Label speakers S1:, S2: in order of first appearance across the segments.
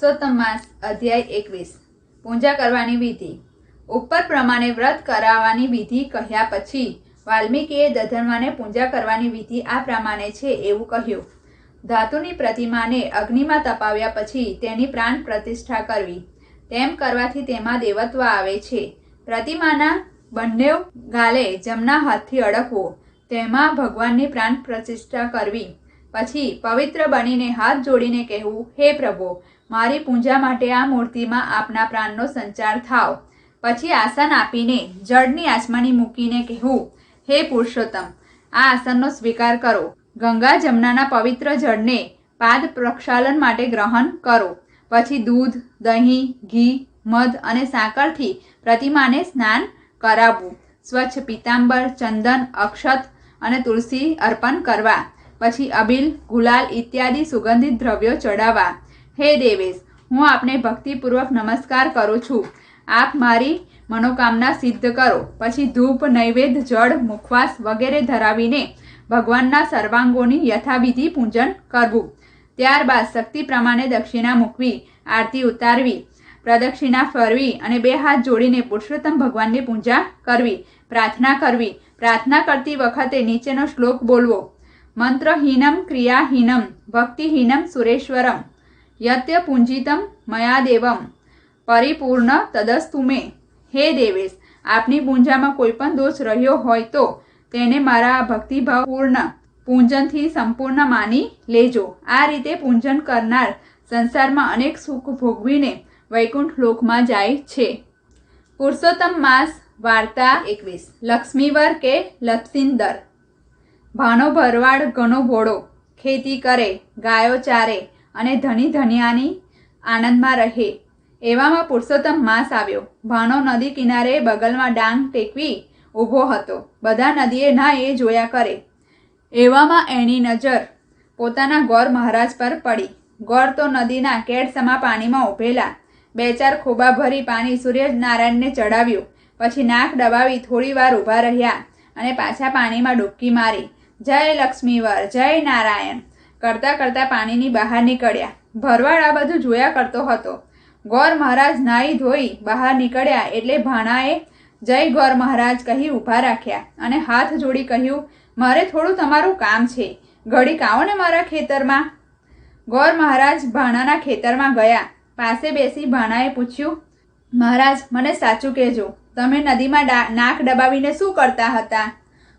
S1: પુરુષોત્તમ માસ અધ્યાય 21 પૂજા કરવાની વિધિ। ઉપર પ્રમાણે વ્રત કરાવવાની વિધિ કહ્યા પછી વાલ્મીકીએ દધર્માને પૂજા કરવાની વિધિ આ પ્રમાણે છે એવું કહ્યું। ધાતુની પ્રતિમાને અગ્નિમાં તપાવ્યા પછી તેની પ્રાણ પ્રતિષ્ઠા કરવી। તેમ કરવાથી તેમાં દેવત્વ આવે છે। પ્રતિમાના બંને ગાલે જમણા હાથથી અડકવો, તેમાં ભગવાનની પ્રાણ પ્રતિષ્ઠા કરવી। પછી પવિત્ર બનીને હાથ જોડીને કહેવું, હે પ્રભુ, મારી પૂજા માટે આ મૂર્તિમાં આપના પ્રાણનો સંચાર થાવ। પછી આસન આપીને જળની આસમાની મૂકીને કહેવું, હે પુરુષોત્તમ, આ આસનનો સ્વીકાર કરો। ગંગા જમનાના પવિત્ર જળને પાદ પ્રક્ષાલન માટે ગ્રહણ કરો। પછી દૂધ, દહીં, ઘી, મધ અને સાકરથી પ્રતિમાને સ્નાન કરાવવું। સ્વચ્છ પીતાંબર, ચંદન, અક્ષત અને તુલસી અર્પણ કરવા। પછી અબીલ, ગુલાલ ઇત્યાદિ સુગંધિત દ્રવ્યો ચડાવવા। હે દેવેશ, હું આપને ભક્તિપૂર્વક નમસ્કાર કરું છું। આપ મારી મનોકામના સિદ્ધ કરો। પછી ધૂપ, નૈવેદ્ય, જળ, મુખવાસ વગેરે ધરાવીને ભગવાનના સર્વાંગોની યથાવિધિ પૂજન કરવું। ત્યારબાદ શક્તિ પ્રમાણે દક્ષિણા મૂકવી, આરતી ઉતારવી, પ્રદક્ષિણા ફરવી અને બે હાથ જોડીને પુરુષોત્તમ ભગવાનની પૂજા કરવી, પ્રાર્થના કરવી। પ્રાર્થના કરતી વખતે નીચેનો શ્લોક બોલવો, મંત્રહીનમ ક્રિયાહીનમ ભક્તિહીનમ સુરેશ્વરમ યત્ય પૂંજિતમ મયા દેવમ પરિપૂર્ણ તદસ્તુ મે। હે દેવેશ, આપની પૂજામાં કોઈ પણ દોષ રહ્યો હોય તો તેને મારા ભક્તિભાવપૂર્ણ પૂજનથી સંપૂર્ણ માની લેજો। આ રીતે પૂજન કરનાર સંસારમાં અનેક સુખ ભોગવીને વૈકુંઠ લોકમાં જાય છે। પુરુષોત્તમ માસ વાર્તા 21 લક્ષ્મીવર કે લપસિંદર। ભાનો ભરવાડ ઘણો ભોળો, ખેતી કરે, ગાયો ચારે અને ધની ધનિયાની આનંદમાં રહે। એવામાં પુરુષોત્તમ માસ આવ્યો। ભાનો નદી કિનારે બગલમાં ડાંગ ટેકવી ઊભો હતો। બધા નદીએ ના એ જોયા કરે। એવામાં એની નજર પોતાના ગોર મહારાજ પર પડી। ગોર તો નદીના કેડસમા પાણીમાં ઉભેલા। બે ચાર ખોબા ભરી પાણી સૂર્યનારાયણને ચડાવ્યું। પછી નાક દબાવી થોડી વાર ઊભા રહ્યા અને પાછા પાણીમાં ડૂબકી મારી। જય લક્ષ્મીવર, જય નારાયણ કરતા કરતા પાણીની બહાર નીકળ્યા। ભરવાડ આ બધું જોયા કરતો હતો। ગોર મહારાજ નાહી ધોઈ બહાર નીકળ્યા એટલે ભાણાએ જય ગોર મહારાજ કહી ઊભા રાખ્યા અને હાથ જોડી કહ્યું, મારે થોડું તમારું કામ છે, ઘડીક આવો ને મારા ખેતરમાં। ગોર મહારાજ ભાણાના ખેતરમાં ગયા। પાસે બેસી ભાણાએ પૂછ્યું, મહારાજ, મને સાચું કહેજો, તમે નદીમાં નાક દબાવીને શું કરતા હતા?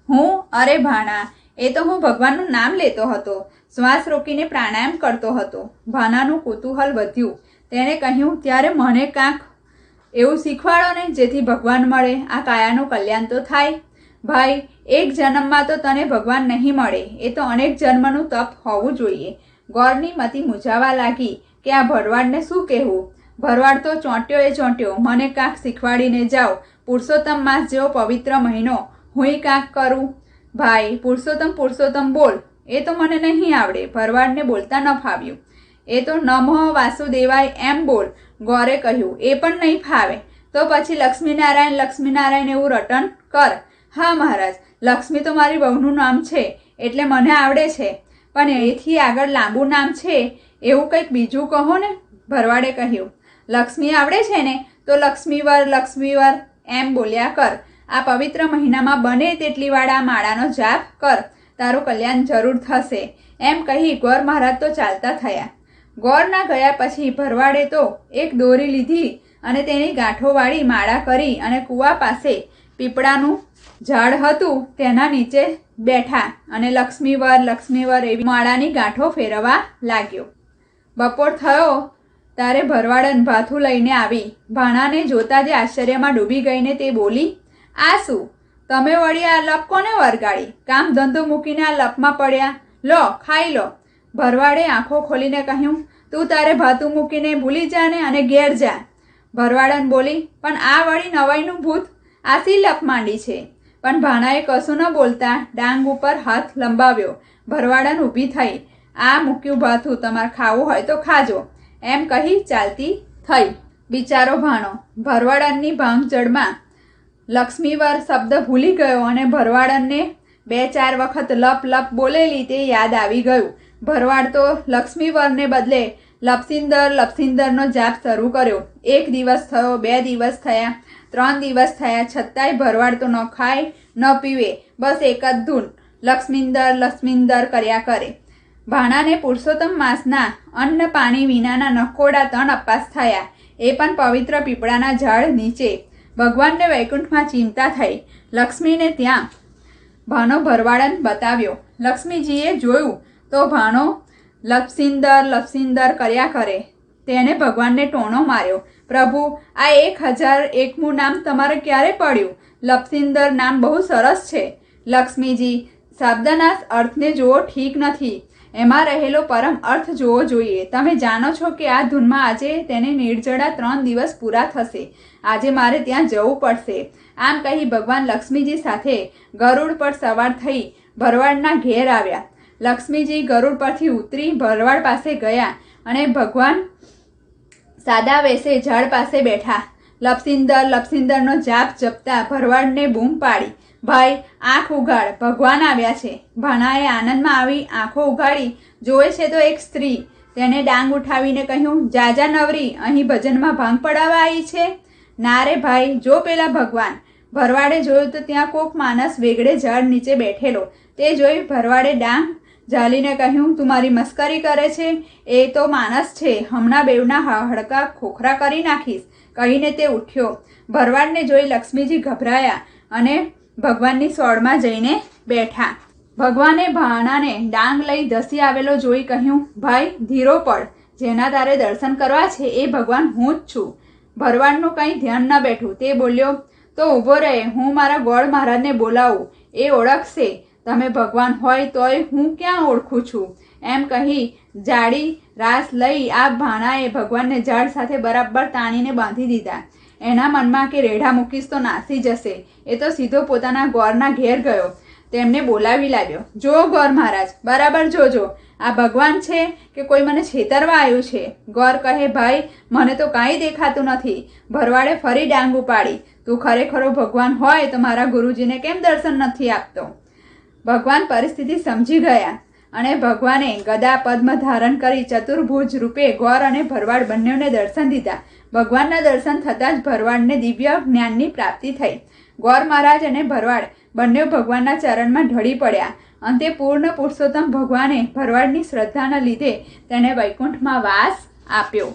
S1: હું? અરે ભાણા, એ તો હું ભગવાનનું નામ લેતો હતો, શ્વાસ રોકીને પ્રાણાયામ કરતો હતો। ભાનાનું કુતૂહલ વધ્યું। તેણે કહ્યું, ત્યારે મને કાંક એવું શીખવાડો ને, જેથી ભગવાન મળે, આ કાયાનું કલ્યાણ તો થાય। ભાઈ, એક જન્મમાં તો તને ભગવાન નહીં મળે, એ તો અનેક જન્મનું તપ હોવું જોઈએ। ગોરની મતિ મૂંઝાવા લાગી કે આ ભરવાડને શું કહેવું। ભરવાડ તો ચોંટ્યો એ ચોંટ્યો, મને કાંક શીખવાડીને જાઓ। પુરુષોત્તમ માસ જેવો પવિત્ર મહિનો, હુંય કાંક કરું। ભાઈ, પુરુષોત્તમ પુરુષોત્તમ બોલ, એ તો મને નહીં આવડે। ભરવાડને બોલતા ન ફાવ્યું। એ તો નમઃ વાસુદેવાય એમ બોલ, ગોરે કહ્યું, એ પણ નહીં ફાવે તો પછી લક્ષ્મીનારાયણ લક્ષ્મીનારાયણ એવું રટન કર। હા મહારાજ, લક્ષ્મી તો મારી વહુનું નામ છે એટલે મને આવડે છે, પણ એથી આગળ લાંબુ નામ છે એવું કંઈક બીજું કહો ને। ભરવાડે કહ્યું, લક્ષ્મી આવડે છે ને તો લક્ષ્મીવર લક્ષ્મીવર એમ બોલ્યા કર। આ પવિત્ર મહિનામાં બને તેટલી વાર આ માળાનો જાપ કર, તારું કલ્યાણ જરૂર થશે। એમ કહી ગોર મહારાજ તો ચાલતા થયા। ગોરના ગયા પછી ભરવાડે તો એક દોરી લીધી અને તેની ગાંઠો વાળી માળા કરી અને કૂવા પાસે પીપળાનું ઝાડ હતું તેના નીચે બેઠા અને લક્ષ્મીવર લક્ષ્મીવર એવી માળાની ગાંઠો ફેરવવા લાગ્યો। બપોર થયો ત્યારે ભરવાડન ભાથું લઈને આવી। ભાણાને જોતા જ આશ્ચર્યમાં ડૂબી ગઈને તે બોલી, આ શું? તમે વળી આ લપ કોને વરગાડી? કામ ધંધો મૂકીને આ લપમાં પડ્યા, લો ખાઈ લો। ભરવાડે આંખો ખોલીને કહ્યું, તું તારે ભાતું મૂકીને ભૂલી જા ને અને ઘેર જા। ભરવાડન બોલી, પણ આ વળી નવાઈનું ભૂત, આ સી લપ માંડી છે? પણ ભાણાએ કશું ન બોલતા ડાંગ ઉપર હાથ લંબાવ્યો। ભરવાડન ઊભી થઈ, આ મૂક્યું ભાથું, તમારે ખાવું હોય તો ખાજો એમ કહી ચાલતી થઈ। બિચારો ભાણો ભરવાડનની ભાંગજળમાં લક્ષ્મીવર શબ્દ ભૂલી ગયો અને ભરવાડનને બે ચાર વખત લપ લપ બોલેલી તે યાદ આવી ગયું। ભરવાડ તો લક્ષ્મીવરને બદલે લપસિંદરનો જાપ શરૂ કર્યો. 1 દિવસ થયો, 2 દિવસ થયા, 3 દિવસ થયા, છતાંય ભરવાડ તો ન ખાય ન પીવે, બસ એક જ ધૂન લક્ષ્મીંદર કર્યા કરે. ભાણાને પુરુષોત્તમ માસના અન્ન પાણી વિનાના નકોડા 3 અપાસ થયા, એ પણ પવિત્ર પીપળાના ઝાડ નીચે. ભગવાનને વૈકુંઠમાં ચિંતા થઈ. લક્ષ્મીને ત્યાં ભાનો ભરવાડન બતાવ્યો. લક્ષ્મીજીએ જોયું તો ભાણો લપસિંદર કર્યા કરે. તેને ભગવાનને ટોણો માર્યો. પ્રભુ, આ 1001મું નામ તમારે ક્યારે પડ્યું? લપસિંદર નામ બહુ સરસ છે. લક્ષ્મીજી, શબ્દના અર્થને જોવો ઠીક નથી, એમાં રહેલો પરમ અર્થ જોવો જોઈએ. તમે જાણો છો કે આ ધૂનમાં આજે તેને નિર્જળા 3 દિવસ પૂરા થશે. આજે મારે ત્યાં જવું પડશે. આમ કહી ભગવાન લક્ષ્મીજી સાથે ગરુડ પર સવાર થઈ ભરવાડના ઘેર આવ્યા. લક્ષ્મીજી ગરુડ પરથી ઉતરી ભરવાડ પાસે ગયા અને ભગવાન સાદા વેશે ઝાડ પાસે બેઠા. લપસિંદરનો જાપ જપતા ભરવાડને બૂમ પાડી, ભાઈ, આંખ ઉઘાડ, ભગવાન આવ્યા છે. ભાણાએ આનંદમાં આવી આંખો ઉઘાડી. જોવે છે તો એક સ્ત્રી. તેને ડાંગ ઉઠાવીને કહ્યું, જાજા નવરી, અહીં ભજનમાં ભાંગ પડાવવા આવી છે? ના રે ભાઈ, જો પેલા ભગવાન. ભરવાડે જોયું તો ત્યાં કોક માણસ વેગળે ઝાડ નીચે બેઠેલો. તે જોઈ ભરવાડે ડાંગ ઝાલીને કહ્યું, તું મારી મસ્કરી કરે છે? એ તો માણસ છે, હમણાં બેવના હડકા ખોખરા કરી નાખીશ, કહીને તે ઉઠ્યો. ભરવાડને જોઈ લક્ષ્મીજી ગભરાયા અને ભગવાનની સોળમાં જઈને બેઠા. ભગવાને ભાણાને ડાંગ લઈ ધસી આવેલો જોઈ કહ્યું, ભાઈ, ધીરો પડ, જેના તારે દર્શન કરવા છે એ ભગવાન હું જ છું. ભરવાડનું કંઈ ધ્યાન ન બેઠું. તે બોલ્યો, તો ઊભો રહે, હું મારા ગોળ મહારાજને બોલાવું, એ ઓળખશે. તમે ભગવાન હોય તોય હું ક્યાં ઓળખું છું? એમ કહી જાડી રાસ લઈ આ ભાણાએ ભગવાનને ઝાડ સાથે બરાબર તાણીને બાંધી દીધા. એના મનમાં કે રેઢા મૂકીશ તો નાસી જશે. એ તો સીધો પોતાના ગોરના ઘેર ગયો. તેમને બોલાવી લાવ્યો. જો ગોર મહારાજ, બરાબર જોજો, આ ભગવાન છે કે કોઈ મને છેતરવા આવ્યું છે? ગોર કહે, ભાઈ, મને તો કાંઈ દેખાતું નથી. ભરવાડે ફરી ડાંગ ઉપાડી. તું ખરેખરો ભગવાન હોય તો મારા ગુરુજીને કેમ દર્શન નથી આપતો? ભગવાન પરિસ્થિતિ સમજી ગયા અને ભગવાને ગદા પદ્મ ધારણ કરી ચતુર્ભુજ રૂપે ગોર અને ભરવાડ બંનેને દર્શન દીધા. ભગવાનના દર્શન થતાં જ ભરવાડને દિવ્ય જ્ઞાનની પ્રાપ્તિ થઈ. ગોર મહારાજ અને ભરવાડ બંને ભગવાનના ચરણમાં ઢળી પડ્યા. અંતે પૂર્ણ પુરુષોત્તમ ભગવાને ભરવાડની શ્રદ્ધાના લીધે તેને વૈકુંઠમાં વાસ આપ્યો.